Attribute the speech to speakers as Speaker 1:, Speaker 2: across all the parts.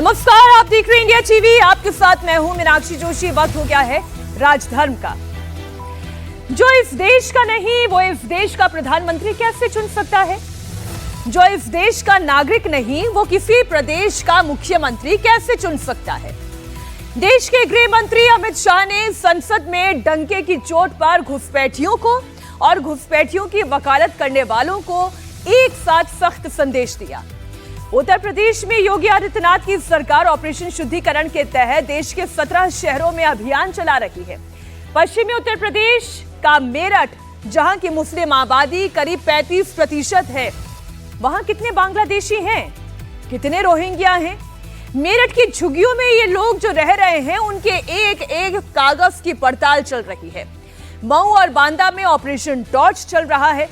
Speaker 1: नमस्कार, आप देख रहे हैं इंडिया टीवी। आपके साथ मैं हूं मीनाक्षी जोशी। वक्त हो गया है राजधर्म का। जो इस देश का नहीं वो इस देश का प्रधानमंत्री कैसे चुन सकता है? जो इस देश का नागरिक नहीं वो किसी प्रदेश का मुख्यमंत्री कैसे चुन सकता है? देश के गृह मंत्री अमित शाह ने संसद में डंके की चोट पर घुसपैठियों को और घुसपैठियों की वकालत करने वालों को एक साथ सख्त संदेश दिया। उत्तर प्रदेश में योगी आदित्यनाथ की सरकार ऑपरेशन शुद्धिकरण के तहत देश के 17 शहरों में अभियान चला रही है। पश्चिमी उत्तर प्रदेश का मेरठ, जहां की मुस्लिम आबादी करीब 35% है, वहां कितने बांग्लादेशी हैं, कितने रोहिंग्या हैं? मेरठ की झुग्गियों में ये लोग जो रह रहे हैं उनके एक एक कागज की पड़ताल चल रही है। मऊ और बांदा में ऑपरेशन टॉर्च चल रहा है।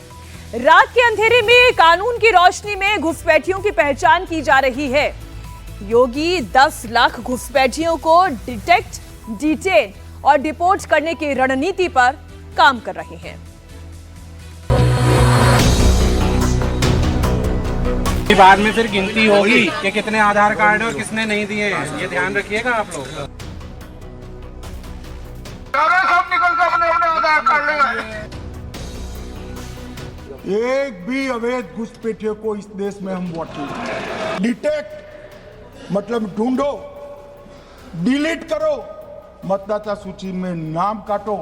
Speaker 1: रात के अंधेरे में कानून की रोशनी में घुसपैठियों की पहचान की जा रही है। योगी 10 लाख घुसपैठियों को डिटेक्ट, डिटेन और डिपोर्ट करने की रणनीति पर काम कर रहे हैं।
Speaker 2: बाद में फिर गिनती होगी कि कितने आधार कार्ड और किसने नहीं दिए, ये ध्यान रखिएगा आप लोग।
Speaker 3: सब निकल के अपने अपने आधार कार्ड लेगा।
Speaker 4: एक भी अवैध घुसपैठियों को इस देश में हम वॉचिंग। डिटेक्ट मतलब ढूंढो, डिलीट करो, मतदाता सूची में नाम काटो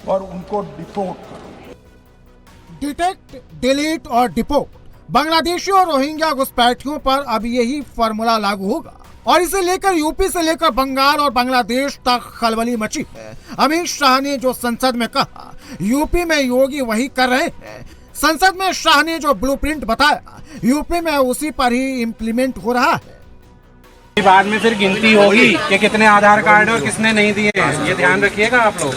Speaker 4: और उनको डिपोर्ट करो।
Speaker 5: डिटेक्ट, डिलीट और डिपोर्ट, बांग्लादेशी और रोहिंग्या घुसपैठियों पर अब यही फॉर्मूला लागू होगा और इसे लेकर यूपी से लेकर बंगाल और बांग्लादेश तक खलबली मची है। अमित शाह ने जो संसद में कहा, यूपी में योगी वही कर रहे हैं। संसद में शाह ने जो ब्लूप्रिंट बताया, यूपी में उसी पर ही इम्प्लीमेंट हो रहा है।
Speaker 2: बाद में फिर गिनती होगी कि कितने आधार कार्ड और किसने नहीं दिए, ये ध्यान रखिएगा आप लोग।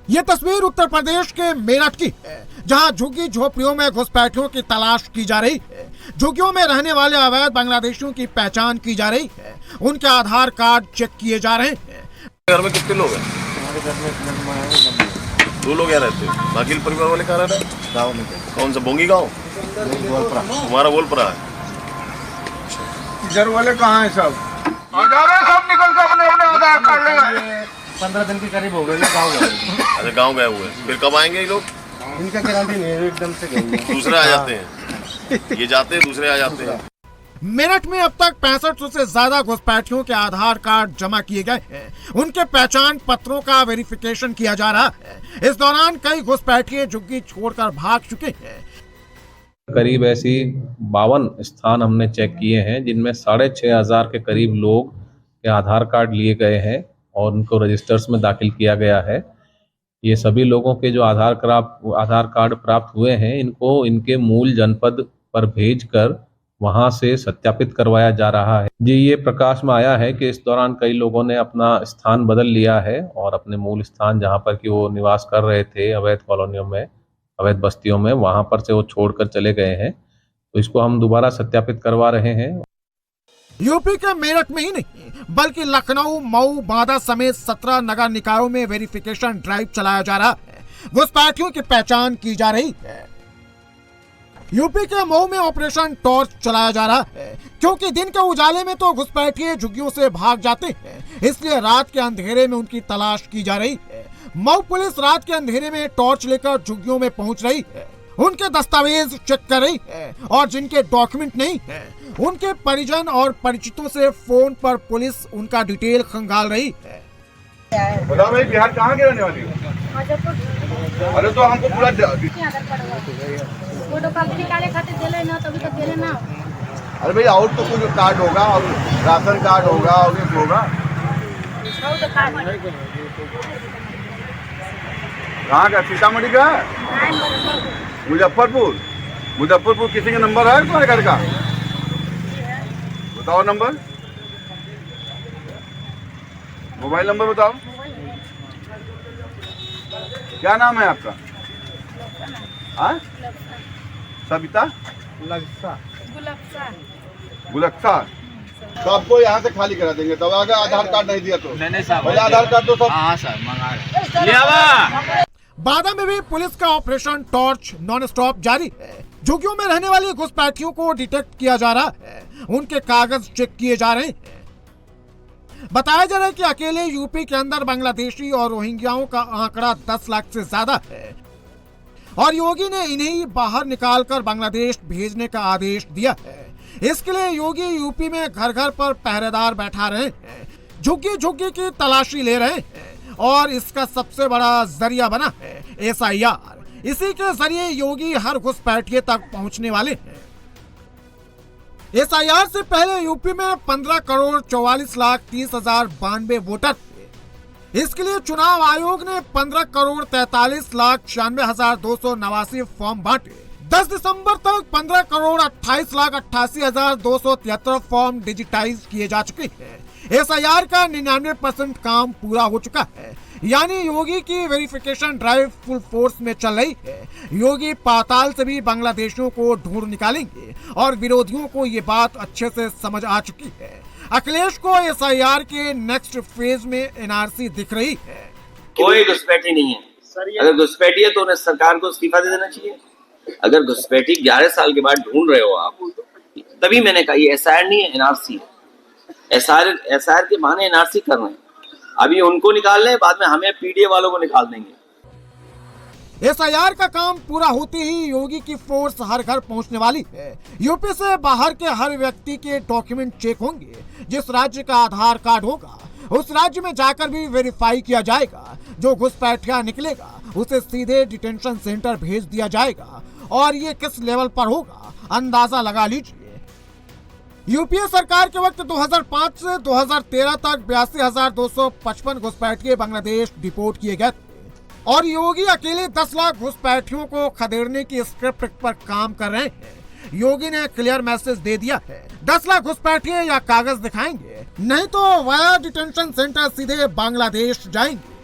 Speaker 5: ये तस्वीर उत्तर प्रदेश के मेरठ की है, जहां झुग्गी झोपड़ियों में घुसपैठियों की तलाश की जा रही है। झुग्गियों में रहने वाले अवैध बांग्लादेशियों की पहचान की जा रही है, उनके आधार कार्ड चेक किए जा रहे हैं।
Speaker 6: घर में कितने लोग हैं? हमारे घर में 2 लोग यहाँ रहते हैं, बाकी परिवार वाले कहाँ रहते हैं? गाँव में। कौन सा बोंगी गाँव? हमारा बोलपरा है।
Speaker 3: घर वाले कहाँ हैं? सब सब निकल के अपने अपने आधार कार्ड लेगा।
Speaker 2: 15 दिन के करीब हो गए गाँव गए।
Speaker 6: अच्छा, गाँव गए हुए, फिर कब आएंगे ये लोग?
Speaker 2: इनका गारंटी नहीं है, एकदम से गए।
Speaker 6: दूसरे आ जाते हैं, ये जाते हैं, दूसरे आ जाते हैं।
Speaker 5: मेरठ में अब तक 6500 से ज्यादा घुसपैठियों के आधार कार्ड जमा किए गए हैं। उनके पहचान पत्रों का वेरिफिकेशन किया जा रहा है। इस दौरान कई घुसपैठिए झुग्गी छोड़कर भाग चुके हैं।
Speaker 7: करीब ऐसी 52 स्थान हमने चेक किए हैं, जिनमें 6500 के करीब लोग के आधार कार्ड लिए गए हैं और उनको रजिस्टर्स में दाखिल किया गया है। ये सभी लोगों के जो आधार कार्ड प्राप्त हुए हैं, इनको इनके मूल जनपद पर भेजकर वहां से सत्यापित करवाया जा रहा है। जी, ये प्रकाश में आया है कि इस दौरान कई लोगों ने अपना स्थान बदल लिया है और अपने मूल स्थान जहां पर कि वो निवास कर रहे थे अवैध कॉलोनियों में, अवैध बस्तियों में, वहां पर से वो छोड़कर चले गए हैं। तो इसको हम दोबारा सत्यापित करवा रहे हैं।
Speaker 5: यूपी के मेरठ में ही नहीं बल्कि लखनऊ, मऊ, बांदा समेत 17 नगर निकायों में वेरिफिकेशन ड्राइव चलाया जा रहा है। घुसपैठियों की पहचान की जा रही है। यूपी के मऊ में ऑपरेशन टॉर्च चलाया जा रहा है, क्योंकि दिन के उजाले में तो घुसपैठिए झुग्गियों से भाग जाते हैं, इसलिए रात के अंधेरे में उनकी तलाश की जा रही है। मऊ पुलिस रात के अंधेरे में टॉर्च लेकर झुग्गियों में पहुंच रही है, उनके दस्तावेज चेक कर रही है और जिनके डॉक्यूमेंट नहीं है, उनके परिजन और परिचितों से फोन पर पुलिस उनका डिटेल खंगाल रही है।
Speaker 3: बताओ भाई, बिहार कहाँ के रहने वाली हो? अरे तो हमको पूरा
Speaker 8: फोटो कॉपी निकाले खातिर देले ना, तभी तो देले ना।
Speaker 3: अरे भाई, और तो कुछ कार्ड होगा और राशन कार्ड होगा और ये होगा। कहाँ का? सीतामढ़ी का? मुजफ्फरपुर। मुजफ्फरपुर किसी का नंबर है तुम्हारे घर का? बताओ नंबर, मोबाइल नंबर बताओ। क्या नाम है आपका? हाँ, सविता गुलक्सा। तो आपको यहाँ से खाली करा देंगे। तब अगर आधार कार्ड नहीं दिया तो पहले आधार कार्ड तो सब। हाँ सर, मंगा।
Speaker 5: बांदा में भी पुलिस का ऑपरेशन टॉर्च नॉन स्टॉप जारी है। झुग्गियों में रहने वाले घुसपैठियों को डिटेक्ट किया जा रहा है, उनके कागज चेक किए जा रहे हैं। बताया जा रहा है कि अकेले यूपी के अंदर बांग्लादेशी और रोहिंग्याओं का आंकड़ा 10 लाख से ज्यादा है और योगी ने इन्हें बाहर निकालकर बांग्लादेश भेजने का आदेश दिया है। इसके लिए योगी यूपी में घर घर पर पहरेदार बैठा रहे हैं, झुग्गी झुग्गी की तलाशी ले रहे हैं और इसका सबसे बड़ा जरिया बना है SIR। इसी के जरिए योगी हर घुसपैठिए तक पहुंचने वाले हैं। SIR से पहले यूपी में 15 करोड़ 44 लाख 30 हजार 92 वोटर थे। इसके लिए चुनाव आयोग ने 15 करोड़ 43 लाख 96 हजार 289 फॉर्म बांटे। 10 दिसंबर तक 15 करोड़ 28 लाख 88 हजार 273 फॉर्म डिजिटाइज किए जा चुके हैं। SIR का 99% काम पूरा हो चुका है, यानी योगी की वेरिफिकेशन ड्राइव फुल फोर्स में चल रही है। योगी पाताल से भी बांग्लादेशियों को ढूंढ निकालेंगे और विरोधियों को ये बात अच्छे से समझ आ चुकी है। अखिलेश को SIR के नेक्स्ट फेज में NRC दिख रही है।
Speaker 9: कोई घुसपैठी नहीं है। अगर घुसपैठी है तो उन्हें सरकार को इस्तीफा दे देना चाहिए। अगर घुसपैठी 11 साल के बाद ढूंढ रहे हो आप, तभी मैंने कहा ये SIR नहीं है, NRC है। SIR के बहाने NRC कर रहे हैं। अभी उनको निकाल लें, बाद में हमें PDA वालों को निकाल देंगे।
Speaker 5: SIR का काम पूरा होते ही योगी की फोर्स हर घर पहुंचने वाली है। यूपी से बाहर के हर व्यक्ति के डॉक्यूमेंट चेक होंगे। जिस राज्य का आधार कार्ड होगा उस राज्य में जाकर भी वेरीफाई किया जाएगा। जो घुसपैठिया निकलेगा उसे सीधे डिटेंशन सेंटर भेज दिया जाएगा और ये किस लेवल पर होगा अंदाजा लगा लीजिए। यूपीए सरकार के वक्त 2005 से 2013 तक 82,255 घुसपैठिए बांग्लादेश डिपोर्ट किए गए थे और योगी अकेले 10 लाख घुसपैठियों को खदेड़ने की स्क्रिप्ट पर काम कर रहे हैं। योगी ने क्लियर मैसेज दे दिया है, 10 लाख घुसपैठिए या कागज दिखाएंगे, नहीं तो वाया डिटेंशन सेंटर सीधे बांग्लादेश जाएंगे।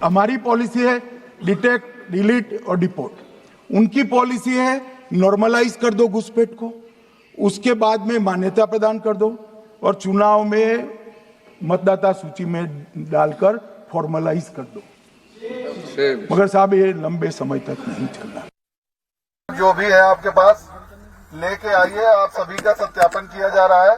Speaker 4: हमारी पॉलिसी है डिटेक्ट, डिलीट और डिपोर्ट। उनकी पॉलिसी है नॉर्मलाइज कर दो घुसपैठ को, उसके बाद में मान्यता प्रदान कर दो और चुनाव में मतदाता सूची में डालकर फॉर्मलाइज कर दो। मगर साहब ये लंबे समय तक नहीं चलना।
Speaker 3: जो भी है आपके पास लेके आइए, आप सभी का सत्यापन किया जा रहा है।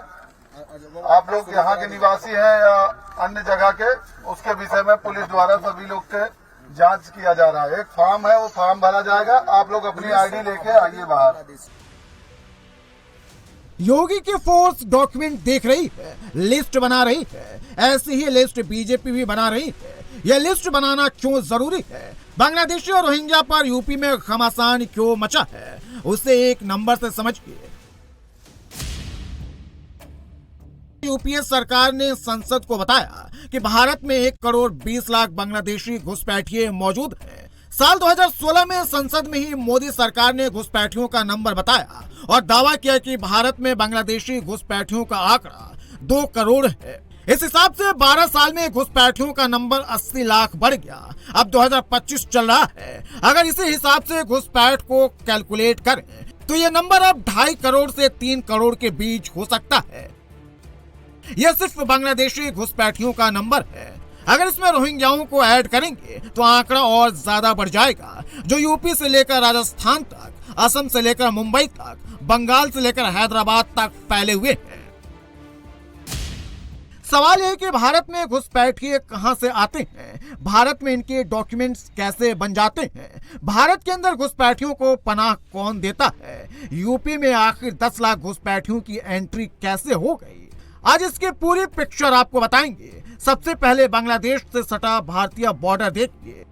Speaker 3: आप लोग यहाँ के निवासी हैं या अन्य जगह के, उसके विषय में पुलिस द्वारा सभी लोग के जांच किया जा रहा है। एक फॉर्म है, वो फॉर्म भरा जाएगा। आप लोग अपनी ID लेके आइए बाहर।
Speaker 5: योगी की फोर्स डॉक्यूमेंट देख रही है, लिस्ट बना रही है। ऐसी ही लिस्ट बीजेपी भी बना रही है। यह लिस्ट बनाना क्यों जरूरी है, बांग्लादेशी और रोहिंग्या पर यूपी में घमासान क्यों मचा है, उसे एक नंबर से समझिए। यूपीए सरकार ने संसद को बताया कि भारत में 1 करोड़ 20 लाख बांग्लादेशी घुसपैठिए मौजूद हैं। साल 2016 में संसद में ही मोदी सरकार ने घुसपैठियों का नंबर बताया और दावा किया कि भारत में बांग्लादेशी घुसपैठियों का आंकड़ा 2 करोड़ है। इस हिसाब से 12 साल में घुसपैठियों का नंबर 80 लाख बढ़ गया। अब 2025 चल रहा है। अगर इसी हिसाब से घुसपैठ को कैलकुलेट करें तो यह नंबर अब 2.5 करोड़ से 3 करोड़ के बीच हो सकता है। यह सिर्फ बांग्लादेशी घुसपैठियों का नंबर है। अगर इसमें रोहिंग्याओं को ऐड करेंगे तो आंकड़ा और ज्यादा बढ़ जाएगा, जो यूपी से लेकर राजस्थान तक, असम से लेकर मुंबई तक, बंगाल से लेकर हैदराबाद तक फैले हुए हैं। सवाल यह कि भारत में घुसपैठिए कहां से आते हैं, भारत में इनके डॉक्यूमेंट्स कैसे बन जाते हैं, भारत के अंदर घुसपैठियों को पनाह कौन देता है, यूपी में आखिर 10 लाख घुसपैठियों की एंट्री कैसे हो गई, आज इसकी पूरी पिक्चर आपको बताएंगे। सबसे पहले बांग्लादेश से सटा भारतीय बॉर्डर देखिए।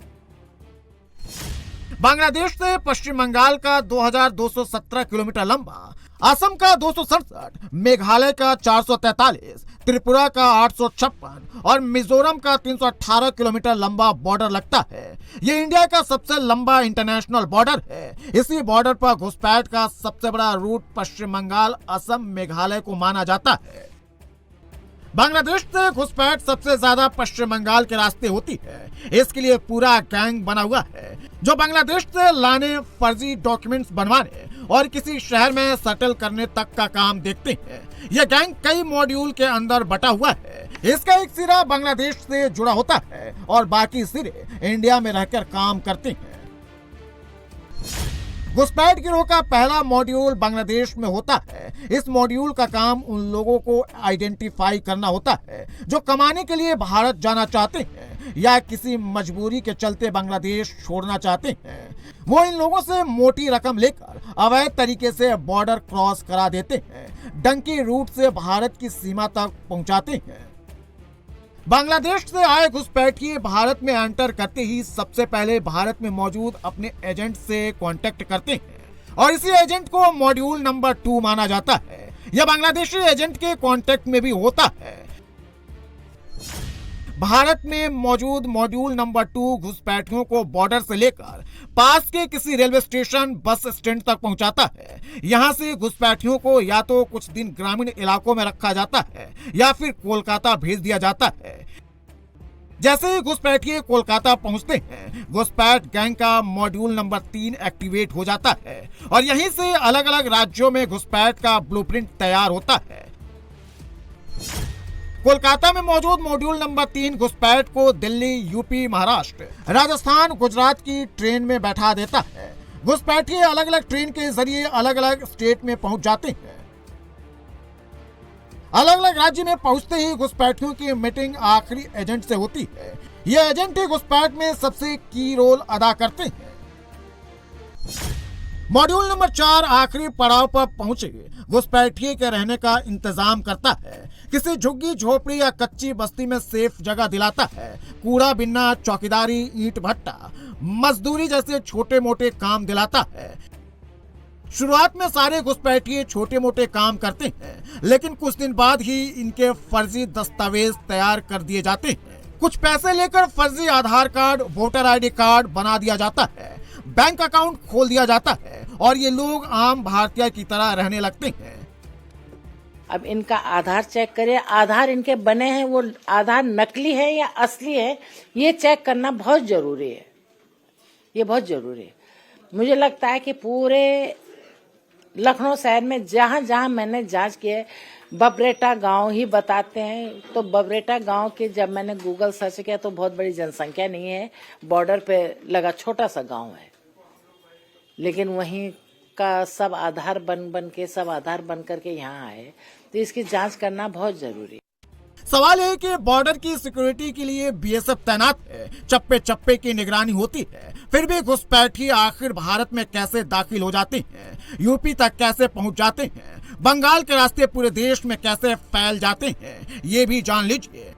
Speaker 5: बांग्लादेश से पश्चिम बंगाल का 2217 किलोमीटर लंबा, असम का 267, मेघालय का 443, त्रिपुरा का 856 और मिजोरम का 318 किलोमीटर लंबा बॉर्डर लगता है। ये इंडिया का सबसे लंबा इंटरनेशनल बॉर्डर है। इसी बॉर्डर पर घुसपैठ का सबसे बड़ा रूट पश्चिम बंगाल, असम, मेघालय को माना जाता है। बांग्लादेश से घुसपैठ सबसे ज्यादा पश्चिम बंगाल के रास्ते होती है। इसके लिए पूरा गैंग बना हुआ है जो बांग्लादेश से लाने, फर्जी डॉक्यूमेंट्स बनवाने और किसी शहर में सेटल करने तक का काम देखते हैं। यह गैंग कई मॉड्यूल के अंदर बटा हुआ है। इसका एक सिरा बांग्लादेश से जुड़ा होता है और बाकी सिरे इंडिया में रहकर काम करते हैं। घुसपैठ गिरोह का पहला मॉड्यूल बांग्लादेश में होता है। इस मॉड्यूल का काम उन लोगों को आइडेंटिफाई करना होता है जो कमाने के लिए भारत जाना चाहते हैं या किसी मजबूरी के चलते बांग्लादेश छोड़ना चाहते हैं। वो इन लोगों से मोटी रकम लेकर अवैध तरीके से बॉर्डर क्रॉस करा देते हैं, डंकी रूट से भारत की सीमा तक पहुंचाते हैं। बांग्लादेश से आए घुसपैठिए भारत में एंटर करते ही सबसे पहले भारत में मौजूद अपने एजेंट से कांटेक्ट करते हैं और इसी एजेंट को मॉड्यूल नंबर 2 माना जाता है। यह बांग्लादेशी एजेंट के कांटेक्ट में भी होता है। भारत में मौजूद मॉड्यूल नंबर 2 घुसपैठियों को बॉर्डर से लेकर पास के किसी रेलवे स्टेशन, बस स्टैंड तक पहुंचाता है। यहां से घुसपैठियों को या तो कुछ दिन ग्रामीण इलाकों में रखा जाता है या फिर कोलकाता भेज दिया जाता है। जैसे ही घुसपैठिए कोलकाता पहुंचते हैं, घुसपैठ गैंग का मॉड्यूल नंबर 3 एक्टिवेट हो जाता है और यहीं से अलग अलग राज्यों में घुसपैठ का ब्लूप्रिंट तैयार होता है। कोलकाता में मौजूद मॉड्यूल नंबर 3 घुसपैठ को दिल्ली, यूपी, महाराष्ट्र, राजस्थान, गुजरात की ट्रेन में बैठा देता है। घुसपैठिए अलग अलग ट्रेन के जरिए अलग अलग स्टेट में पहुंच जाते हैं। अलग अलग राज्य में पहुंचते ही घुसपैठियों की मीटिंग आखिरी एजेंट से होती है। ये एजेंट ही घुसपैठ में सबसे की रोल अदा करते हैं। मॉड्यूल नंबर 4 आखिरी पड़ाव पर पहुंचे घुसपैठिए के रहने का इंतजाम करता है। किसी झुग्गी झोपड़ी या कच्ची बस्ती में सेफ जगह दिलाता है। कूड़ा बिन्ना, चौकीदारी, ईंट भट्टा, मजदूरी जैसे छोटे मोटे काम दिलाता है। शुरुआत में सारे घुसपैठिए छोटे मोटे काम करते हैं, लेकिन कुछ दिन बाद ही इनके फर्जी दस्तावेज तैयार कर दिए जाते हैं। कुछ पैसे लेकर फर्जी आधार कार्ड, वोटर आईडी कार्ड बना दिया जाता है, बैंक अकाउंट खोल दिया जाता है और ये लोग आम भारतीय की तरह रहने लगते हैं।
Speaker 10: अब इनका आधार चेक करिए, आधार इनके बने हैं वो आधार नकली है या असली है, ये चेक करना बहुत जरूरी है। ये बहुत जरूरी है। मुझे लगता है कि पूरे लखनऊ शहर में जहां जहां मैंने जांच की है, बबरेटा गांव ही बताते हैं। तो बबरेटा गांव के जब मैंने गूगल सर्च किया तो बहुत बड़ी जनसंख्या नहीं है, बॉर्डर पे लगा छोटा सा गांव है, लेकिन वहीं का सब आधार बन करके यहाँ आए, तो इसकी जांच करना बहुत जरूरी है।
Speaker 5: सवाल है कि बॉर्डर की सिक्योरिटी के लिए बीएसएफ तैनात है, चप्पे चप्पे की निगरानी होती है, फिर भी घुसपैठी आखिर भारत में कैसे दाखिल हो जाते हैं, यूपी तक कैसे पहुंच जाते हैं, बंगाल के रास्ते पूरे देश में कैसे फैल जाते हैं, ये भी जान लीजिए।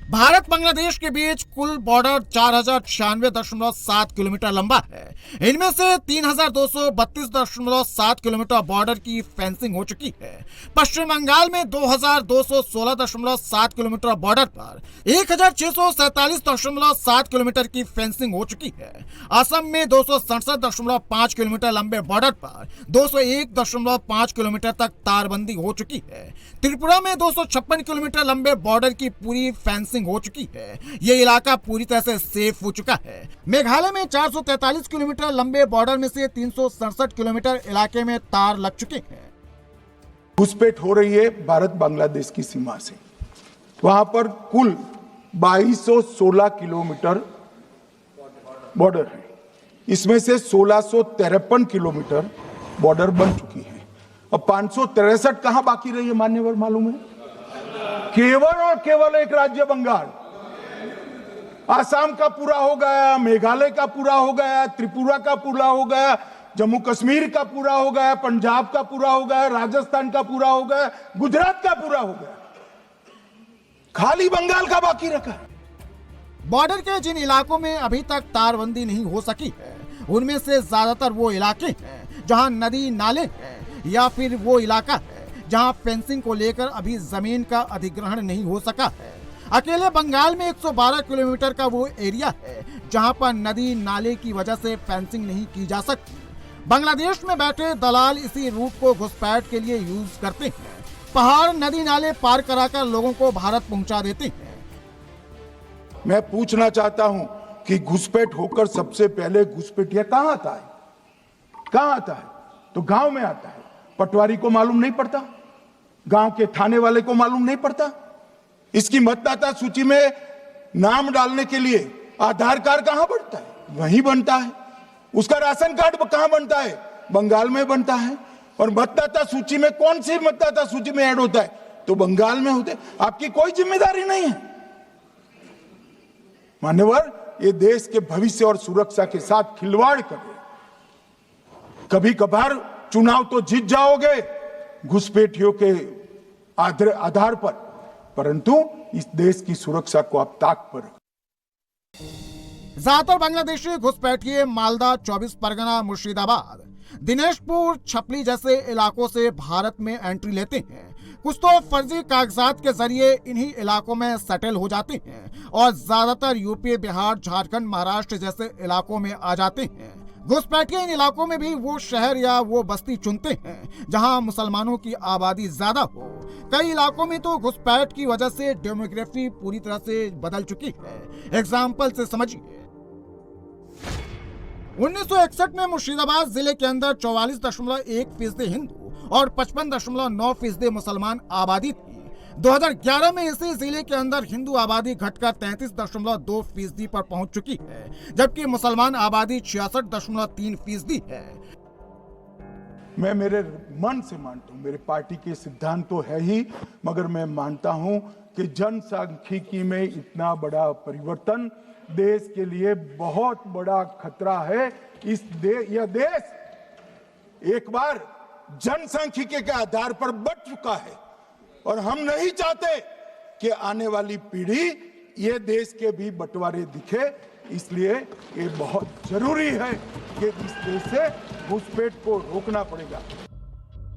Speaker 5: भारत बांग्लादेश के बीच कुल बॉर्डर 4096.7 किलोमीटर लंबा है। इनमें से 3232.7 किलोमीटर बॉर्डर की फेंसिंग हो चुकी है। पश्चिम बंगाल में 2216.7 किलोमीटर बॉर्डर पर 1647.7 किलोमीटर की फेंसिंग हो चुकी है। असम में 267.5 किलोमीटर लंबे बॉर्डर पर 201.5 किलोमीटर तक तारबंदी हो चुकी है। त्रिपुरा में 256 किलोमीटर लंबे बॉर्डर की पूरी फेंसिंग हो चुकी है। ये इलाका पूरी तरह से सेफ हो चुका है। मेघालय में 443 किलोमीटर लंबे बॉर्डर में से 367 किलोमीटर इलाके में तार लग चुके हैं।
Speaker 4: घुसपैठ हो रही है भारत बांग्लादेश की सीमा से। वहां पर कुल 2216 किलोमीटर बॉर्डर है। इसमें से 1653 किलोमीटर बॉर्डर बन चुकी है। अब 563 कहां बाकी रही है मान्यवर मालूम है? केवल और केवल एक राज्य बंगाल। आसाम का पूरा हो गया, मेघालय का पूरा हो गया, त्रिपुरा का पूरा हो गया, जम्मू कश्मीर का पूरा हो गया, पंजाब का पूरा हो गया, राजस्थान का पूरा हो गया, गुजरात का पूरा हो गया, खाली बंगाल का बाकी रखा।
Speaker 5: बॉर्डर के जिन इलाकों में अभी तक तारबंदी नहीं हो सकी है, उनमें से ज्यादातर वो इलाके हैं जहां नदी नाले हैं या फिर वो इलाका है जहां फेंसिंग को लेकर अभी जमीन का अधिग्रहण नहीं हो सका है। अकेले बंगाल में 112 किलोमीटर का वो एरिया है जहां पर नदी नाले की वजह से फेंसिंग नहीं की जा सकती। बांग्लादेश में बैठे दलाल इसी रूट को घुसपैठ के लिए यूज करते हैं। पहाड़, नदी नाले पार कराकर लोगों को भारत पहुंचा देते हैं।
Speaker 4: मैं पूछना चाहता हूं कि घुसपैठ होकर सबसे पहले घुसपैठिया कहां आता है? कहां आता है? तो गांव में आता है। पटवारी को मालूम नहीं पड़ता, गांव के थाने वाले को मालूम नहीं पड़ता। इसकी मतदाता सूची में नाम डालने के लिए आधार कार्ड कहां बनता है? वहीं बनता है। उसका राशन कार्ड कहां बनता है? बंगाल में बनता है। और मतदाता सूची में कौन सी मतदाता सूची में ऐड होता है? तो बंगाल में होते। आपकी कोई जिम्मेदारी नहीं है। मान्यवर, ये देश के भविष्य और सुरक्षा के साथ खिलवाड़ कर रहे। कभी कभार चुनाव तो जीत जाओगे घुसपैठियों के आधार पर, परंतु इस देश की सुरक्षा को आप ताक पर रखो।
Speaker 5: ज्यादातर बांग्लादेशी घुसपैठिए मालदा, 24 परगना, मुर्शिदाबाद, दिनेशपुर, छपली जैसे इलाकों से भारत में एंट्री लेते हैं। कुछ तो फर्जी कागजात के जरिए इन्हीं इलाकों में सेटल हो जाते हैं और ज्यादातर यूपी, बिहार, झारखंड, महाराष्ट्र जैसे इलाकों में आ जाते हैं। घुसपैठिए इन इलाकों में भी वो शहर या वो बस्ती चुनते हैं जहां मुसलमानों की आबादी ज्यादा हो। कई इलाकों में तो घुसपैठ की वजह से डेमोग्राफी पूरी तरह से बदल चुकी है। एग्जाम्पल से समझिए, 1961 में मुर्शिदाबाद जिले के अंदर 44.1% हिंदू और 55.9% मुसलमान आबादी थी। 2011 में इसी जिले के अंदर हिंदू आबादी घटकर 33.2% पर पहुंच चुकी है, जबकि मुसलमान आबादी 66.3% है।
Speaker 4: मैं मेरे मन से मानता हूं, मेरे पार्टी के सिद्धांत तो है ही, मगर मैं मानता हूं कि जनसांख्यिकी में इतना बड़ा परिवर्तन देश के लिए बहुत बड़ा खतरा है। यह देश एक बार जनसांख्यिकी के आधार पर बढ़ चुका है और हम नहीं चाहते कि आने वाली पीढ़ी ये देश के भी बंटवारे दिखे। इसलिए ये बहुत जरूरी है कि इस देश से घुसपैठ को रोकना पड़ेगा।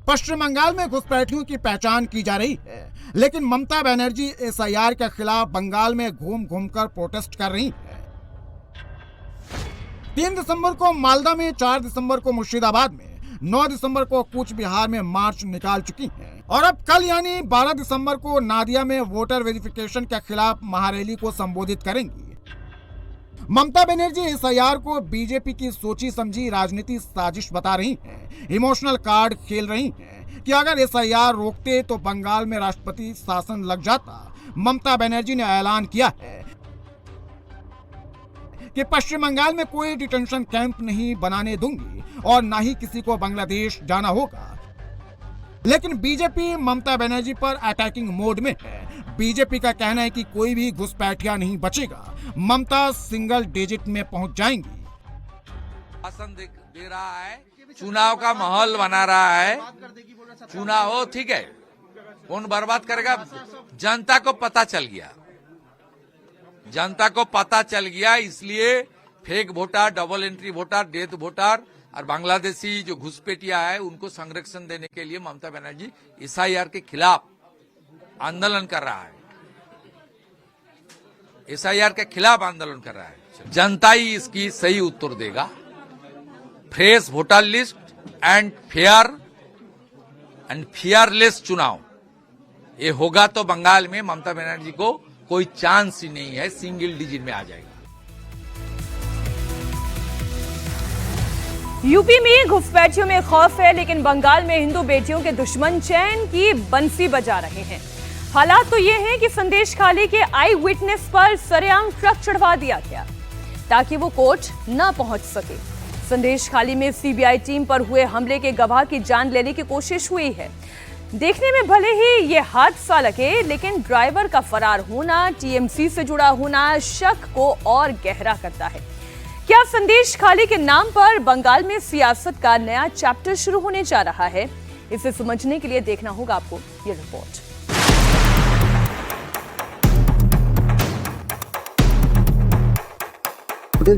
Speaker 5: पश्चिम बंगाल में घुसपैठियों की पहचान की जा रही है, लेकिन ममता बनर्जी SIR के खिलाफ बंगाल में घूम घूमकर प्रोटेस्ट कर रही है। 3 दिसंबर को मालदा में, 4 दिसंबर को मुर्शिदाबाद में, 9 दिसंबर को कूच बिहार में मार्च निकाल चुकी हैं और अब कल यानी 12 दिसंबर को नादिया में वोटर वेरिफिकेशन के खिलाफ महारैली को संबोधित करेंगी। ममता बनर्जी SIR को बीजेपी की सोची समझी राजनीति साजिश बता रही हैं। इमोशनल कार्ड खेल रही हैं कि अगर SIR रोकते तो बंगाल में राष्ट्रपति शासन लग जाता। ममता बनर्जी ने ऐलान किया है कि पश्चिम बंगाल में कोई डिटेंशन कैंप नहीं बनाने दूंगी और ना ही किसी को बांग्लादेश जाना होगा। लेकिन बीजेपी ममता बनर्जी पर अटैकिंग मोड में है। बीजेपी का कहना है कि कोई भी घुसपैठिया नहीं बचेगा। ममता सिंगल डिजिट में पहुंच जाएंगी।
Speaker 11: भाषण दे रहा है, चुनाव का माहौल बना रहा है। चुनाव हो, ठीक है, कौन बर्बाद करेगा? जनता को पता चल गया, जनता को पता चल गया। इसलिए fake voter, double entry voter, death voter और बांग्लादेशी जो घुसपैठिया है उनको संरक्षण देने के लिए ममता बनर्जी SIR के खिलाफ आंदोलन कर रहा है। SIR के खिलाफ आंदोलन कर रहा है। जनता ही इसकी सही उत्तर देगा। Fresh voter list and fair and fearless चुनाव ये होगा तो बंगाल में ममता बनर्जी को कोई चांस ही नहीं है, सिंगल डिजिट में आ जाएगा।
Speaker 1: यूपी में घुसपैठियों में खौफ है, लेकिन बंगाल में हिंदू बेटियों के दुश्मन चैन की बंसी बजा रहे हैं। हालात तो ये हैं कि संदेश खाली के आई विटनेस पर सरेआम ट्रक चढ़वा दिया गया ताकि वो कोर्ट न पहुंच सके। संदेश खाली में CBI टीम पर हुए हमले के गवाह की जान लेने की कोशिश हुई है। देखने में भले ही ये हादसा लगे, लेकिन ड्राइवर का फरार होना, TMC से जुड़ा होना शक को और गहरा करता है। क्या संदेश खाली के नाम पर बंगाल में सियासत का नया चैप्टर शुरू होने जा रहा है? इसे समझने के लिए देखना होगा आपको ये रिपोर्ट।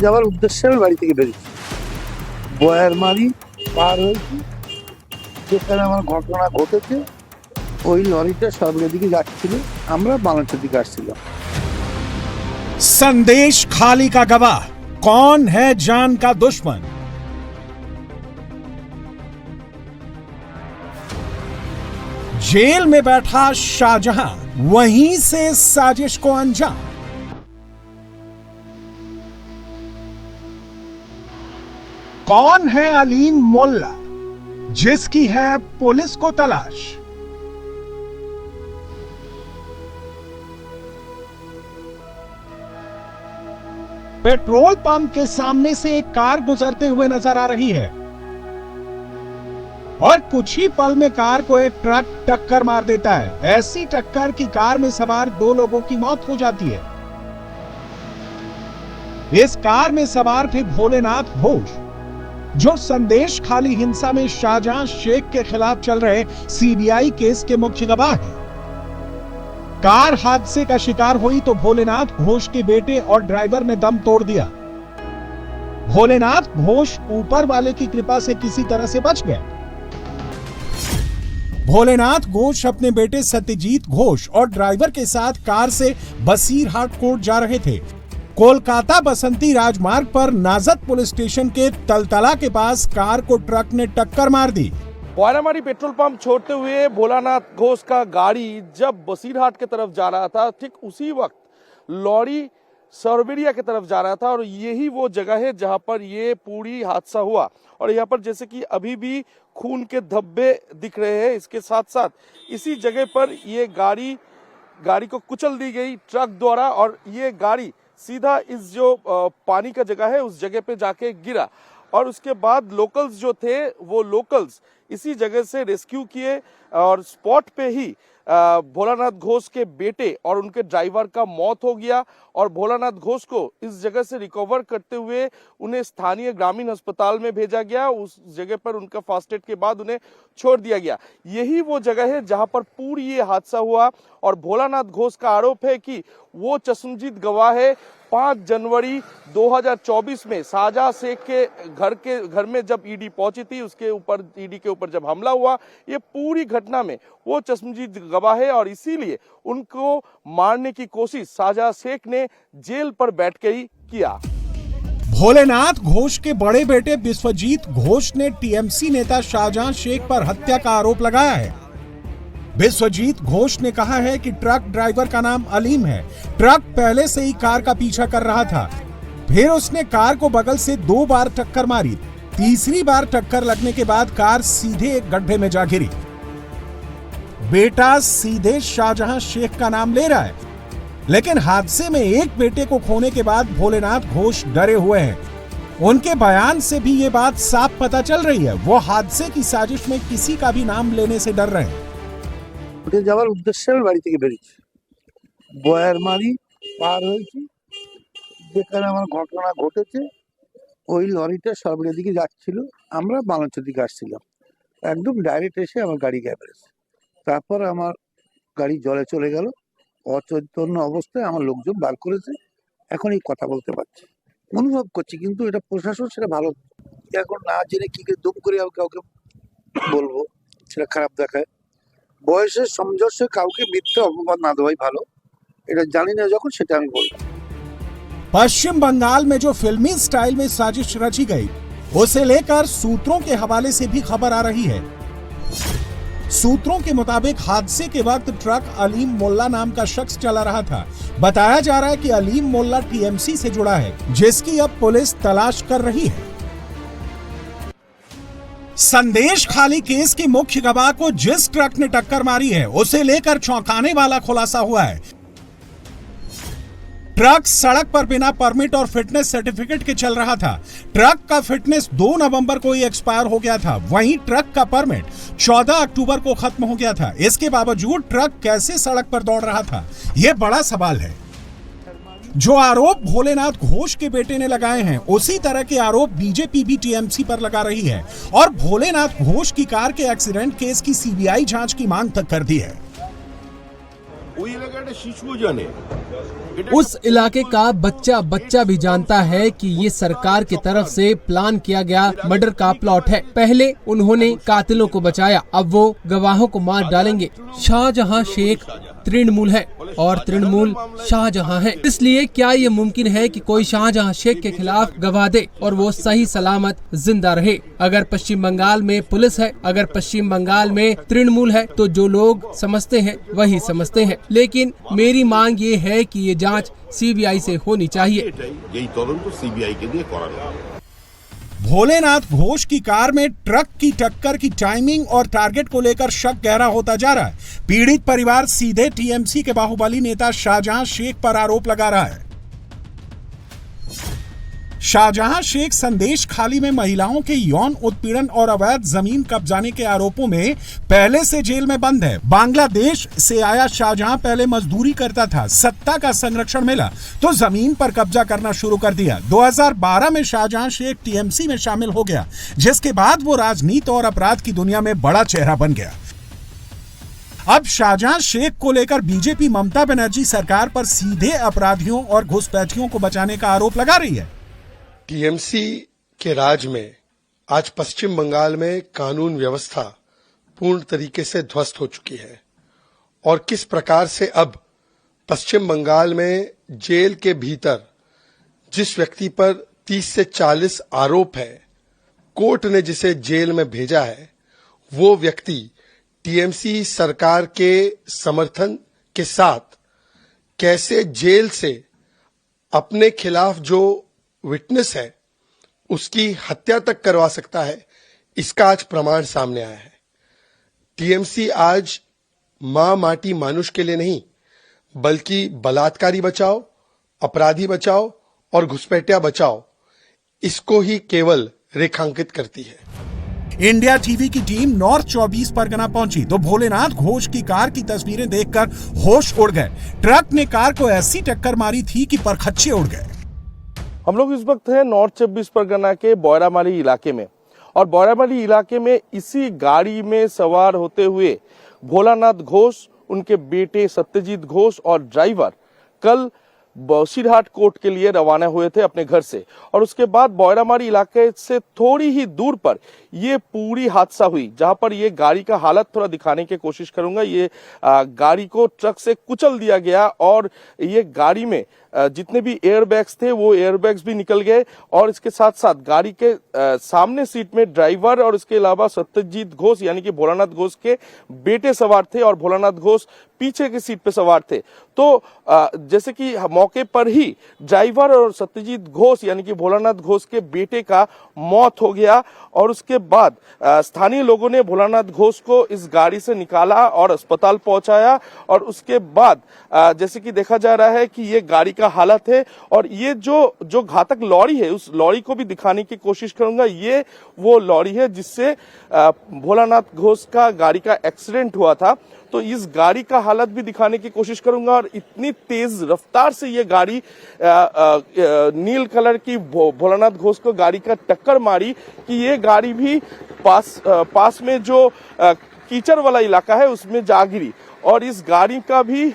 Speaker 12: যাওয়ার উদ্দেশ্যে আমি বাড়ি থেকে বেরিয়েছি, বয়ারমারি পার হয়েছি, যেখানে আমার ঘটনা ঘটেছে। ওই লরিটা সরবের দিকে যাচ্ছিল, আমরা বাংলাদেশের দিকে আসছিলাম।
Speaker 13: संदेश खाली का गवाह कौन है जान का दुश्मन? जेल में बैठा शाहजहां, वहीं से साजिश को अंजाम। कौन है अलीम मोल्ला जिसकी है पुलिस को तलाश? पेट्रोल पंप के सामने से एक कार गुजरते हुए नजर आ रही है और कुछ ही पल में कार को एक ट्रक टक्कर मार देता है। ऐसी टक्कर की कार में सवार 2 लोगों की मौत हो जाती है। इस कार में सवार थे भोलेनाथ घोष, जो संदेश खाली हिंसा में शाहजहां शेख के खिलाफ चल रहे सीबीआई केस के मुख्य गवाह हैं। कार हादसे का शिकार हुई तो भोलेनाथ घोष के बेटे और ड्राइवर ने दम तोड़ दिया। भोलेनाथ घोष ऊपर वाले की कृपा से किसी तरह से बच गए। भोलेनाथ घोष अपने बेटे सत्यजीत घोष और ड्राइवर के साथ कार से बसीरहाट कोर्ट जा रहे थे। कोलकाता बसंती राजमार्ग पर नाजत पुलिस स्टेशन के तलतला के पास कार को ट्रक ने टक्कर मार दी।
Speaker 14: बोयरामारी पेट्रोल पंप छोड़ते हुए भोलानाथ घोष का गाड़ी जब बसीरहाट की तरफ जा रहा था, ठीक उसी वक्त लॉरी सरबेरिया की तरफ जा रहा था और यही वो जगह है जहां पर ये पूरी हादसा हुआ। और यहाँ पर जैसे कि अभी भी खून के धब्बे दिख रहे हैं, इसके साथ साथ इसी जगह पर ये गाड़ी को कुचल दी गई ट्रक द्वारा और ये गाड़ी सीधा इस जो पानी का जगह है उस जगह पे जाके गिरा। और उसके बाद लोकल्स जो थे वो लोकल्स इसी जगह से रेस्क्यू किए और स्पॉट पे ही भोलानाथ घोष के बेटे और उनके ड्राइवर का मौत हो गया और भोलानाथ घोष को इस जगह से रिकवर करते हुए उन्हें स्थानीय ग्रामीण अस्पताल में भेजा गया। उस जगह पर उनका फास्ट एड के बाद उन्हें छोड़ दिया गया। यही वो जगह है जहां पर पूरी ये हादसा हुआ और भोलानाथ घोष का आरोप है कि वो चश्मदीद गवाह है। 5 जनवरी 2024 में शाहजहां शेख के घर में जब ईडी पहुंची थी, ईडी के ऊपर जब हमला हुआ, ये पूरी घटना में वो चश्मदीद गवाह है और इसीलिए उनको मारने की कोशिश शाहजहां शेख ने जेल पर बैठ के ही किया।
Speaker 13: भोलेनाथ घोष के बड़े बेटे विश्वजीत घोष ने टीएमसी नेता शाहजहां शेख पर हत्या का आरोप लगाया है। विश्वजीत घोष ने कहा है कि ट्रक ड्राइवर का नाम अलीम है। ट्रक पहले से ही कार का पीछा कर रहा था, फिर उसने कार को बगल से 2 बार टक्कर मारी। तीसरी बार टक्कर लगने के बाद कार सीधे एक गड्ढे में जा गिरी। बेटा सीधे शाहजहां शेख का नाम ले रहा है, लेकिन हादसे में एक बेटे को खोने के बाद भोलेनाथ घोष डरे हुए हैं। उनके बयान से भी ये बात साफ पता चल रही है, वो हादसे की साजिश में किसी का भी नाम लेने से डर रहे हैं।
Speaker 12: যাওয়ার উদ্দেশ্যে আমি বাড়ি থেকে বেরিয়েছি, বয়ারমারি পার হয়েছি, যেখানে আমার ঘটনা ঘটেছে ওই লরিটা সরবরিয়ার দিকে যাচ্ছিল, আমরা বাংলাদেশের দিকে আসছিলাম, একদম ডাইরেক্ট এসে আমার গাড়ি গ্যাপেছে। তারপর আমার গাড়ি জলে চলে গেল, অচৈতন্য অবস্থায় আমার লোকজন বার করেছে। এখন এই কথা বলতে পারছি, অনুভব করছি, কিন্তু এটা প্রশাসন সেটা ভালো এখন না জেনে কি দুম করে কাউকে বলবো সেটা খারাপ দেখায়। বয়সের সমঝোসে কাউকে মিথ্যে অপবাদ না দেওয়াই ভালো, এটা জানি না যখন সেটা আমি বলবো।
Speaker 13: पश्चिम बंगाल में जो फिल्मी स्टाइल में साजिश रची गई, उसे लेकर सूत्रों के हवाले से भी खबर आ रही है। सूत्रों के मुताबिक हादसे के वक्त ट्रक अलीम मोल्ला नाम का शख्स चला रहा था। बताया जा रहा है कि अलीम मोल्ला टीएमसी से जुड़ा है, जिसकी अब पुलिस तलाश कर रही है। संदेश खाली केस के मुख्य गवाह को जिस ट्रक ने टक्कर मारी है, उसे लेकर चौंकाने वाला खुलासा हुआ है। ट्रक सड़क पर बिना परमिट और फिटनेस सर्टिफिकेट के चल रहा था। ट्रक का फिटनेस 2 नवंबर को ही एक्सपायर हो गया था, वहीं ट्रक का परमिट 14 अक्टूबर को खत्म हो गया था। इसके बावजूद ट्रक कैसे सड़क पर दौड़ रहा था, यह बड़ा सवाल है। जो आरोप भोलेनाथ घोष के बेटे ने लगाए हैं, उसी तरह के आरोप बीजेपी भी टीएमसी पर लगा रही है और भोलेनाथ घोष की कार के एक्सीडेंट केस की सीबीआई जांच की मांग तक कर दी है।
Speaker 15: उस इलाके का बच्चा भी जानता है कि ये सरकार की तरफ से प्लान किया गया मर्डर का प्लॉट है। पहले उन्होंने कातिलों को बचाया, अब वो गवाहों को मार डालेंगे। शाहजहां शेख तृणमूल है और तृणमूल शाहजहां है, इसलिए क्या ये मुमकिन है कि कोई शाहजहां शेख के खिलाफ गवाह दे और वो सही सलामत जिंदा रहे? अगर पश्चिम बंगाल में पुलिस है, अगर पश्चिम बंगाल में तृणमूल है, तो जो लोग समझते हैं वही समझते हैं। लेकिन मेरी मांग ये है कि ये जांच सीबीआई से होनी चाहिए।
Speaker 13: भोलेनाथ घोष की कार में ट्रक की टक्कर की टाइमिंग और टारगेट को लेकर शक गहरा होता जा रहा है। पीड़ित परिवार सीधे टीएमसी के बाहुबली नेता शाहजहां शेख पर आरोप लगा रहा है। शाहजहां शेख संदेश खाली में महिलाओं के यौन उत्पीड़न और अवैध जमीन कब्जाने के आरोपों में पहले से जेल में बंद है। बांग्लादेश से आया शाहजहां पहले मजदूरी करता था, सत्ता का संरक्षण मिला तो जमीन पर कब्जा करना शुरू कर दिया। 2012 में शाहजहां शेख टीएमसी में शामिल हो गया, जिसके बाद वो राजनीति और अपराध की दुनिया में बड़ा चेहरा बन गया। अब शाहजहां शेख को लेकर बीजेपी ममता बनर्जी सरकार पर सीधे अपराधियों और घुसपैठियों को बचाने का आरोप लगा रही है।
Speaker 16: टीएमसी के राज में आज पश्चिम बंगाल में कानून व्यवस्था पूर्ण तरीके से ध्वस्त हो चुकी है और किस प्रकार से अब पश्चिम बंगाल में जेल के भीतर जिस व्यक्ति पर 30 से 40 आरोप है, कोर्ट ने जिसे जेल में भेजा है, वो व्यक्ति टीएमसी सरकार के समर्थन के साथ कैसे जेल से अपने खिलाफ जो विटनेस है उसकी हत्या तक करवा सकता है, इसका आज प्रमाण सामने आया है। टीएमसी आज मां माटी मानुष के लिए नहीं बल्कि बलात्कारी बचाओ, अपराधी बचाओ और घुसपैठिया बचाओ, इसको ही केवल रेखांकित करती है।
Speaker 13: इंडिया टीवी की टीम नॉर्थ 24 परगना पहुंची तो भोलेनाथ घोष की कार की तस्वीरें देखकर होश उड़ गए। ट्रक ने कार को ऐसी टक्कर मारी थी कि परखच्चे उड़ गए।
Speaker 14: हम लोग इस वक्त हैं नॉर्थ 24 परगना के बोयरामारी इलाके में और बोयरामारी इलाके में इसी गाड़ी में सवार होते हुए भोलानाथ घोष, उनके बेटे सत्यजीत घोष और ड्राइवर कल बसीरहाट कोर्ट के लिए रवाना हुए थे अपने घर से और उसके बाद बोयरामारी इलाके से थोड़ी ही दूर पर ये पूरी हादसा हुई, जहां पर ये गाड़ी का हालत थोड़ा दिखाने की कोशिश करूंगा। ये गाड़ी को ट्रक से कुचल दिया गया और ये गाड़ी में जितने भी एयरबैग्स थे वो एयरबैग्स भी निकल गए और इसके साथ साथ गाड़ी के सामने सीट में ड्राइवर और इसके अलावा सत्यजीत घोष यानी कि भोलानाथ घोष के बेटे सवार थे और भोलानाथ घोष पीछे की सीट पे सवार थे। तो जैसे कि मौके पर ही ड्राइवर और सत्यजीत घोष यानी कि भोलानाथ घोष के बेटे का मौत हो गया और उसके बाद स्थानीय लोगों ने भोलानाथ घोष को इस गाड़ी से निकाला और अस्पताल पहुंचाया और उसके बाद जैसे कि देखा जा रहा है कि ये गाड़ी का हालत है और ये जो घातक लॉरी है उस लॉरी को भी दिखाने की कोशिश करूंगा। ये वो लॉरी है जिससे भोलानाथ घोष का गाड़ी का एक्सीडेंट हुआ था, तो इस गाड़ी का हालत भी दिखाने की कोशिश करूंगा। और इतनी तेज रफ्तार से ये गाड़ी नील कलर की भोलानाथ घोष को गाड़ी का टक्कर मारी कि ये गाड़ी भी पास में जो कीचड़ वाला इलाका है उसमें जा गिरी और इस गाड़ी का भी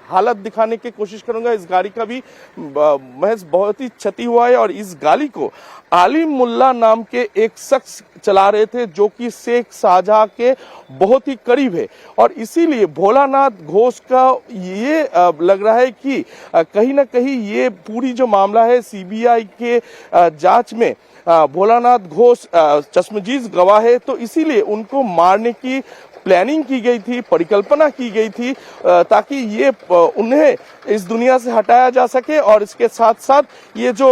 Speaker 14: हालत दिखाने की कोशिश करूंगा। इस गाड़ी का भी महज बहुत ही क्षति हुआ है और इस गाड़ी को आलिम मुल्ला नाम के एक शख्स चला रहे थे जो कि शेख शाहजहां के बहुत ही करीब है और इसीलिए भोलानाथ घोष का ये लग रहा है कि कहीं ना कहीं ये पूरी जो मामला है सीबीआई के जांच में भोलानाथ घोष चश्मदीद गवाह है, तो इसीलिए उनको मारने की प्लानिंग की गई थी, परिकल्पना की गई थी ताकि ये उन्हें इस दुनिया से हटाया जा सके और इसके साथ साथ ये जो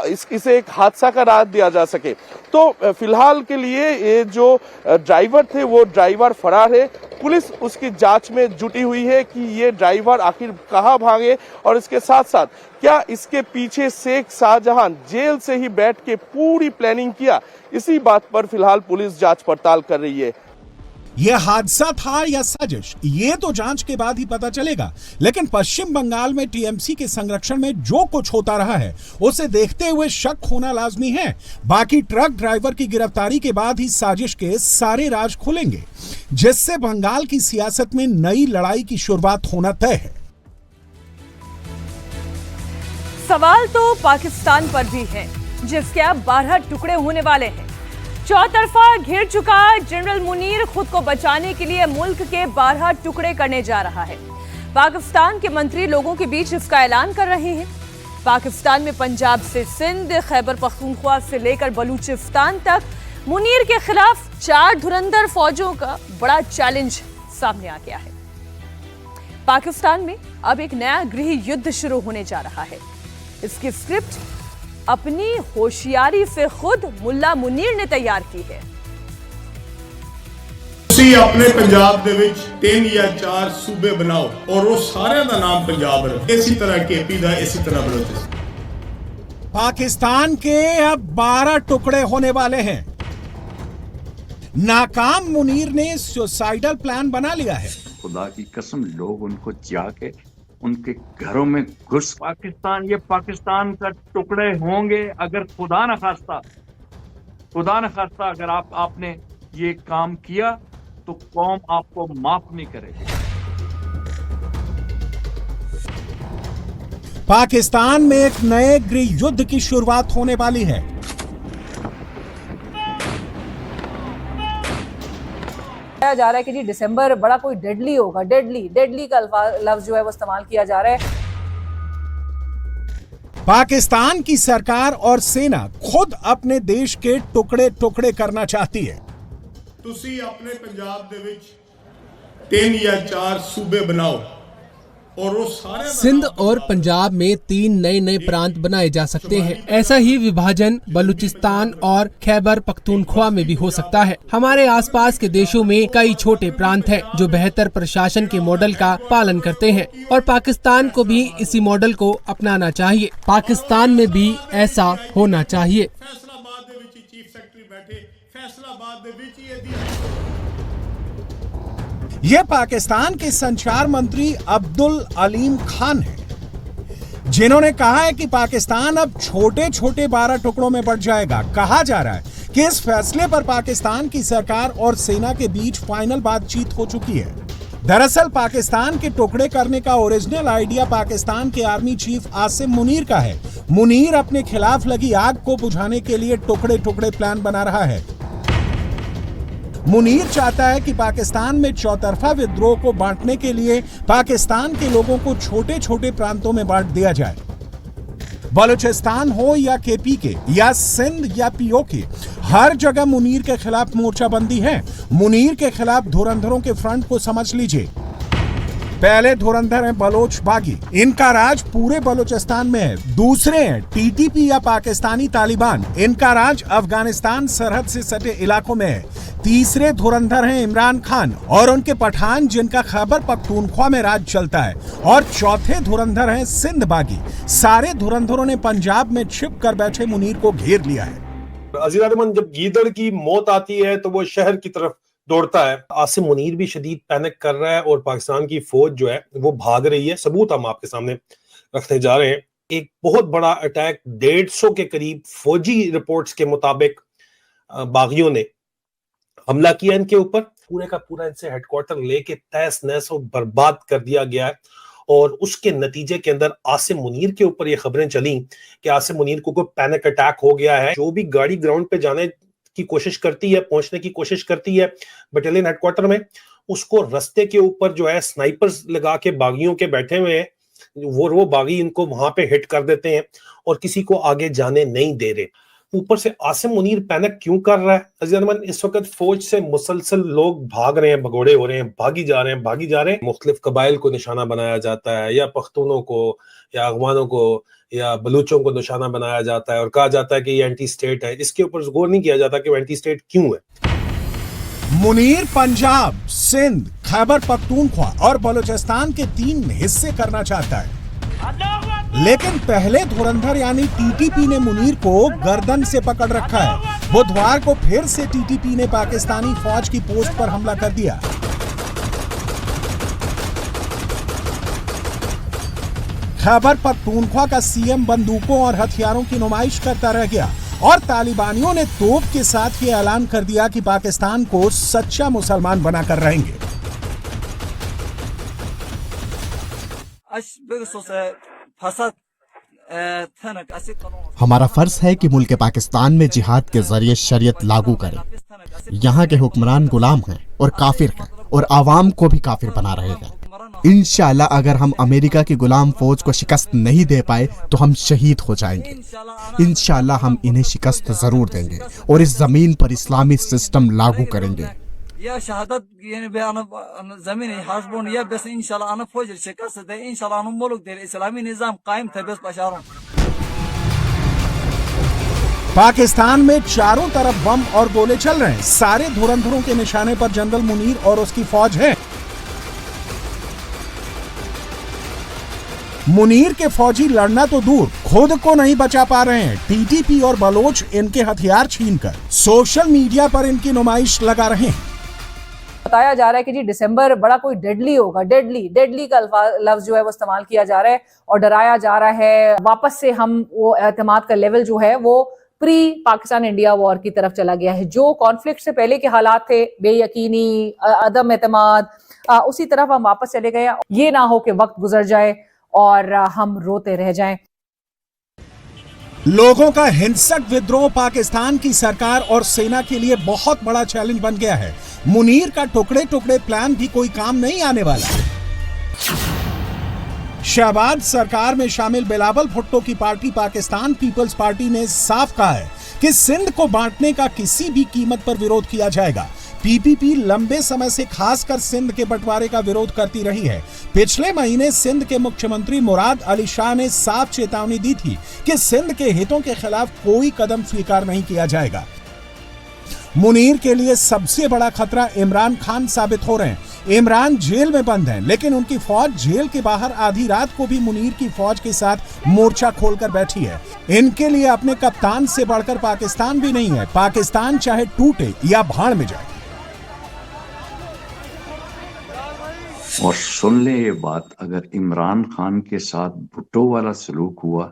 Speaker 14: इसे एक हादसा का राज दिया जा सके। तो फिलहाल के लिए ये जो ड्राइवर थे वो ड्राइवर फरार है। पुलिस उसकी जांच में जुटी हुई है कि ये ड्राइवर आखिर कहां भागे और इसके साथ साथ क्या इसके पीछे शेख शाहजहां जेल से ही बैठ के पूरी प्लानिंग किया, इसी बात पर फिलहाल पुलिस जांच पड़ताल कर रही है।
Speaker 13: यह हादसा था या साजिश, ये तो जांच के बाद ही पता चलेगा। लेकिन पश्चिम बंगाल में टीएमसी के संरक्षण में जो कुछ होता रहा है उसे देखते हुए शक होना लाजमी है। बाकी ट्रक ड्राइवर की गिरफ्तारी के बाद ही साजिश के सारे राज खुलेंगे, जिससे बंगाल की सियासत में नई लड़ाई की शुरुआत होना तय है।
Speaker 1: सवाल तो पाकिस्तान पर भी है, जिसके अब 12 टुकड़े होने वाले हैं। चौतरफा घिर चुका जनरल मुनीर खुद को बचाने के लिए मुल्क के 12 टुकड़े करने जा रहा है। पाकिस्तान के मंत्री लोगों के बीच इसका ऐलान कर रहे हैं। पाकिस्तान में पंजाब से सिंध, खैबर पख्तूनख्वा से लेकर बलूचिस्तान तक मुनीर के खिलाफ 4 धुरंधर फौजों का बड़ा चैलेंज सामने आ गया है। पाकिस्तान में अब एक नया गृह युद्ध शुरू होने जा रहा है। इसकी स्क्रिप्ट अपनी होशियारी से खुद मुल्ला मुनीर ने तैयार की है।
Speaker 4: ਤੁਸੀਂ ਆਪਣੇ ਪੰਜਾਬ ਦੇ ਵਿੱਚ 3 ਜਾਂ 4 ਸੂਬੇ ਬਣਾਓ ਔਰ ਉਹ ਸਾਰਿਆਂ ਦਾ ਨਾਮ ਪੰਜਾਬ ਰੱਖੋ। ਇਸੇ ਤਰ੍ਹਾਂ ਕੇਪੀ ਦਾ ਇਸੇ ਤਰ੍ਹਾਂ ਬਲੋਚਿਸਤਾਨ।
Speaker 13: पाकिस्तान के अब 12 टुकड़े होने वाले हैं। नाकाम मुनीर ने सुसाइडल प्लान बना लिया है।
Speaker 17: खुदा की कसम, लोग उनको जाके उनके घरों में घुस ये पाकिस्तान का टुकड़े होंगे अगर खुदा न खास्ता अगर आपने ये काम किया तो कौम आपको माफ नहीं करेगी।
Speaker 13: पाकिस्तान में एक नए गृह युद्ध की शुरुआत होने वाली है।
Speaker 1: जा रहा है कि जी दिसंबर बड़ा कोई डेडली होगा। डेडली का लफ्ज जो है वो इस्तेमाल किया जा रहा है।
Speaker 13: पाकिस्तान की सरकार और सेना खुद अपने देश के टुकड़े टुकड़े करना चाहती है।
Speaker 4: तुसी अपने पंजाब दे विच 3 या 4 सूबे बनाओ और वो सारे
Speaker 15: सिंध और पंजाब में 3 नए प्रांत बनाए जा सकते हैं। ऐसा ही विभाजन बलूचिस्तान और खैबर पख्तूनख्वा में भी हो सकता है। हमारे आसपास के देशों में कई छोटे प्रांत हैं जो बेहतर प्रशासन के मॉडल का पालन करते हैं और पाकिस्तान को भी इसी मॉडल को अपनाना चाहिए। पाकिस्तान में भी ऐसा होना चाहिए।
Speaker 13: यह पाकिस्तान के संचार मंत्री अब्दुल अलीम खान है, जिन्होंने कहा है कि पाकिस्तान अब छोटे छोटे 12 टुकड़ों में बढ़ जाएगा। कहा जा रहा है कि इस फैसले पर पाकिस्तान की सरकार और सेना के बीच फाइनल बातचीत हो चुकी है। दरअसल पाकिस्तान के टुकड़े करने का ओरिजिनल आइडिया पाकिस्तान के आर्मी चीफ आसिम मुनीर का है। मुनीर अपने खिलाफ लगी आग को बुझाने के लिए टुकड़े टुकड़े प्लान बना रहा है। मुनीर चाहता है कि पाकिस्तान में चौतरफा विद्रोह को बांटने के लिए पाकिस्तान के लोगों को छोटे छोटे प्रांतों में बांट दिया जाए। बलूचिस्तान हो या केपीके या सिंध या पीओके, हर जगह मुनीर के खिलाफ मोर्चाबंदी है। मुनीर के खिलाफ धुरंधरों के फ्रंट को समझ लीजिए। पहले धुरंधर हैं बलोच बागी, इनका राज पूरे बलूचिस्तान में है। दूसरे हैं टीटीपी या पाकिस्तानी तालिबान, इनका राज अफगानिस्तान सरहद से सटे इलाकों में है। तीसरे धुरंधर हैं इमरान खान और उनके पठान, जिनका खैबर पख्तूनख्वा में राज चलता है। और चौथे धुरंधर हैं सिंध बागी। सारे धुरंधरों ने पंजाब में छिप कर बैठे मुनीर को घेर लिया है।
Speaker 18: अजीज़, जब गीदड़ की मौत आती है तो वो शहर की तरफ दौड़ता है। आसिम मुनीर भी शदीद पैनिक कर रहा है और पाकिस्तान की फौज जो है वो भाग रही है। सबूत हम आपके सामने रखने जा रहे हैं। एक बहुत बड़ा अटैक 150 के करीब फौजी रिपोर्ट्स के मुताबिक बागियों ने हमला किया इनके ऊपर। पूरे का पूरा इनसे हेडक्वार्टर लेके तहस नहस और बर्बाद कर दिया गया है। और उसके नतीजे के अंदर आसिम मुनीर के ऊपर ये खबरें चली कि आसिम मुनीर को कोई पैनिक अटैक हो गया है। जो भी गाड़ी ग्राउंड पे जाने की कोशिश करती है, पहुंचने की कोशिश करती है बटालियन हेडक्वार्टर में, उसको रास्ते के ऊपर जो है स्नाइपर्स लगा के बागियों के बैठे हुए हैं, वो बागी इनको वहां पे हिट कर देते हैं और किसी को आगे जाने नहीं दे रहे। ऊपर से आसिम मुनीर पैनिक क्यों कर रहा है? अजीज़, इस वक्त फौज से मुसलसल लोग भाग रहे हैं, भगोड़े हो रहे हैं, भागी जा रहे हैं। मुख्तलिफ कबाइल को निशाना बनाया जाता है, या पख्तूनों को या अगवानों को या बलूचों को निशाना बनाया जाता है और कहा जाता है कि ये एंटी स्टेट है। इसके ऊपर गौर नहीं किया जाता कि वो एंटी स्टेट क्यों है।
Speaker 13: मुनीर पंजाब, सिंध, खैबर पख्तूनख्वा और बलूचिस्तान के 3 हिस्से करना चाहता है। लेकिन पहले धुरंधर यानी टीटीपी ने मुनीर को गर्दन से पकड़ रखा है। बुधवार को फिर से टीटीपी ने पाकिस्तानी फौज की पोस्ट पर हमला कर दिया। खैबर पख्तूनख्वा का सीएम बंदूकों और हथियारों की नुमाइश करता रह गया और तालिबानियों ने तोप के साथ ये ऐलान कर दिया कि पाकिस्तान को सच्चा मुसलमान बनाकर रहेंगे।
Speaker 5: हमारा फर्ज है कि मुल्क पाकिस्तान में जिहाद के जरिए शरीयत लागू करें। यहाँ के हुक्मरान गुलाम हैं और काफिर हैं और आवाम को भी काफिर बना रहे हैं। इंशाअल्लाह अगर हम अमेरिका की गुलाम फौज को शिकस्त नहीं दे पाए तो हम शहीद हो जाएंगे। इंशाअल्लाह हम इन्हें शिकस्त जरूर देंगे और इस जमीन पर इस्लामी सिस्टम लागू करेंगे।
Speaker 19: या शहादत जमीन हासबोन या बस इंशाल्लाह अन फौज शिकस्त दे इंशाल्लाह अन मुल्क दे इस्लामी निजाम कायम थे बस बशारों।
Speaker 13: पाकिस्तान में चारों तरफ बम और गोले चल रहे हैं। सारे धुरंधरों के निशाने पर जनरल मुनीर और उसकी फौज है। मुनीर के फौजी लड़ना तो दूर, खुद को नहीं बचा पा रहे हैं। टीटीपी और बलोच इनके हथियार छीनकर सोशल मीडिया पर इनकी नुमाइश लगा रहे हैं।
Speaker 1: बताया जा रहा है कि जी दिसंबर बड़ा कोई डेडली होगा, डेडली का लफ्ज जो है वो इस्तेमाल किया जा रहा है और डराया जा रहा है। वापस से हम वो एतमाद का लेवल जो है वो प्री पाकिस्तान इंडिया वॉर की तरफ चला गया है। जो कॉन्फ्लिक्ट से पहले के हालात थे, बेयकीनी, अदम एतमाद, उसी तरफ हम वापस चले गए। ये ना हो कि वक्त गुजर जाए और हम रोते रह जाएं।
Speaker 13: लोगों का हिंसक विद्रोह पाकिस्तान की सरकार और सेना के लिए बहुत बड़ा चैलेंज बन गया है। मुनीर का टुकड़े टुकड़े प्लान भी कोई काम नहीं आने वाला। शहबाज सरकार में शामिल बिलावल भुट्टो की पार्टी पाकिस्तान पीपल्स पार्टी ने साफ कहा है कि सिंध को बांटने का किसी भी कीमत पर विरोध किया जाएगा। पीपीपी लंबे समय से खासकर सिंध के बंटवारे का विरोध करती रही है। पिछले महीने सिंध के मुख्यमंत्री मुराद अली शाह ने साफ चेतावनी दी थी कि सिंध के हितों के खिलाफ कोई कदम स्वीकार नहीं किया जाएगा। मुनीर के लिए सबसे बड़ा खतरा इमरान खान साबित हो रहे हैं। इमरान जेल में बंद हैं, लेकिन उनकी फौज जेल के बाहर आधी रात को भी मुनीर की फौज के साथ मोर्चा खोलकर बैठी है। इनके लिए अपने कप्तान से बढ़कर पाकिस्तान भी नहीं है। पाकिस्तान चाहे टूटे या भाड़ में जाए।
Speaker 17: और सुन ले ये बात, अगर इमरान खान के साथ भुट्टो वाला सलूक हुआ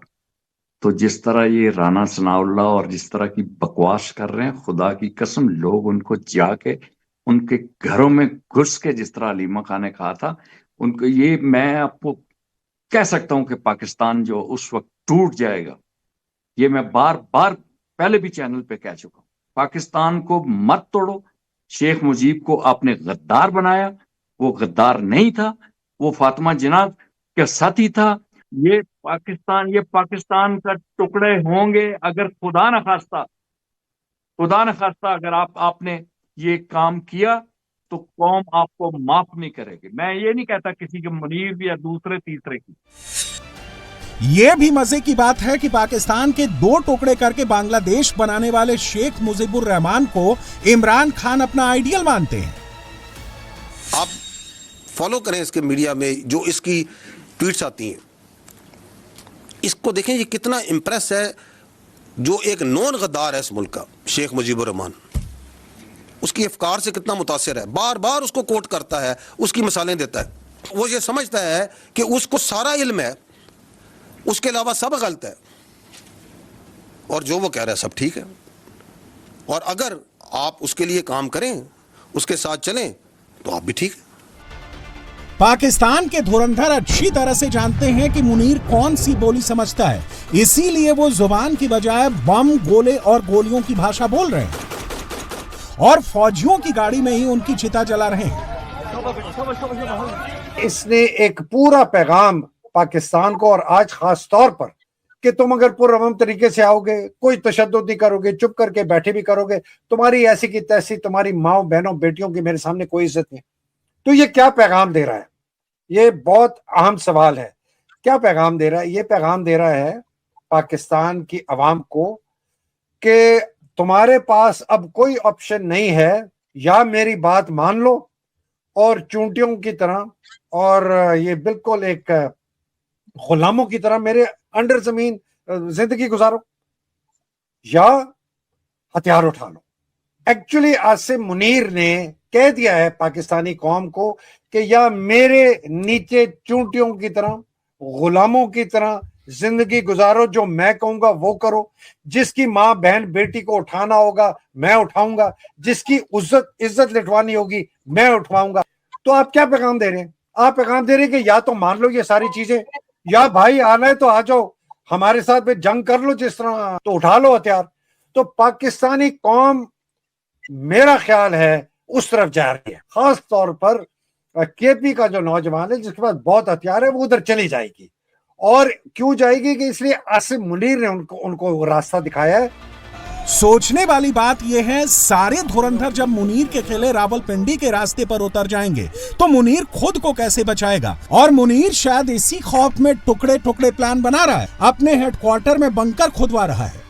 Speaker 17: तो जिस तरह ये राना सनाउल्लाह और जिस तरह की बकवास कर रहे हैं, खुदा की कसम लोग उनको जाके उनके घरों में घुस के, जिस तरह अलीमा खान ने कहा था, उनको ये मैं आपको कह सकता हूं कि पाकिस्तान जो उस वक्त टूट जाएगा। ये मैं बार बार पहले भी चैनल पे कह चुका हूं। पाकिस्तान को मत तोड़ो। शेख मुजीब को आपने गद्दार बनाया, वो गद्दार नहीं था, वो फातिमा जिन्ना के साथी था। ये पाकिस्तान का टुकड़े होंगे अगर खुदा न खास्ता अगर आपने ये काम किया तो कौम आपको माफ नहीं करेगी। मैं ये नहीं कहता किसी के मुनीर भी या दूसरे तीसरे की।
Speaker 13: ये भी मजे की बात है कि पाकिस्तान के 2 टुकड़े करके बांग्लादेश बनाने वाले शेख मुजीबुर रहमान को इमरान खान अपना आइडियल मानते हैं।
Speaker 20: आप फॉलो करें इसके मीडिया में जो इसकी ट्वीट्स आती हैं, इसको देखें ये कितना इंप्रेस है। जो एक नॉन गद्दार है इस मुल्क का, शेख मुजीबुर रहमान, उसकी अफकार से कितना मुतासिर है, बार बार उसको कोट करता है, उसकी मिसालें देता है। वो ये समझता है कि उसको सारा इल्म है, उसके अलावा सब गलत है और जो वो कह रहा है सब ठीक है। और अगर आप उसके लिए काम करें, उसके साथ चलें तो आप भी ठीक है।
Speaker 13: पाकिस्तान के धुरंधर अच्छी तरह से जानते हैं कि मुनीर कौन सी बोली समझता है, इसीलिए वो जुबान की बजाय बम, गोले और गोलियों की भाषा बोल रहे हैं और फौजियों की गाड़ी में ही उनकी चिता जला रहे हैं।
Speaker 12: इसने एक पूरा पैगाम पाकिस्तान को, और आज खास तौर पर कि तुम अगर पुरअमन तरीके से आओगे, कोई तशद्दुद नहीं करोगे, चुप करके बैठे भी करोगे, तुम्हारी ऐसी की तैसी, तुम्हारी माओ बहनों बेटियों की मेरे सामने कोई इज्जत नहीं। तो ये क्या पैगाम दे रहा है? ये बहुत अहम सवाल है। क्या पैगाम दे रहा है? ये पैगाम दे रहा है पाकिस्तान की अवाम को कि तुम्हारे पास अब कोई ऑप्शन नहीं है, या मेरी बात मान लो और चूंटियों की तरह और ये बिल्कुल एक गुलामों की तरह मेरे अंडर जमीन जिंदगी गुजारो, या हथियार उठा लो। एक्चुअली आसिम मुनीर ने कह दिया है पाकिस्तानी कौम को कि या मेरे नीचे चूंटियों की तरह, गुलामों की तरह जिंदगी गुजारो, जो मैं कहूंगा वो करो। जिसकी माँ बहन बेटी को उठाना होगा मैं उठाऊंगा, जिसकी इज्जत लिटवानी होगी मैं उठवाऊंगा। तो आप क्या पैगाम दे रहे हैं? आप पैगाम दे रहे हैं कि या तो मान लो ये सारी चीजें, या भाई आना है तो आ जाओ, हमारे साथ में जंग कर लो, जिस तरह तो उठा लो हथियार। तो पाकिस्तानी कौम मेरा ख्याल है उस तरफ जा रही है। खास तौर पर केपी का जो नौजवान है जिसके पास बहुत हथियार है, वो उधर चली जाएगी। और क्यों जाएगी? कि इसलिए आसिम मुनीर ने उनको रास्ता दिखाया है।
Speaker 13: सोचने वाली बात यह है, सारे धुरंधर जब मुनीर के किले रावलपिंडी के रास्ते पर उतर जाएंगे तो मुनीर खुद को कैसे बचाएगा? और मुनीर शायद इसी खौफ में टुकड़े टुकड़े प्लान बना रहा है, अपने हेडक्वार्टर में बंकर खुदवा रहा है।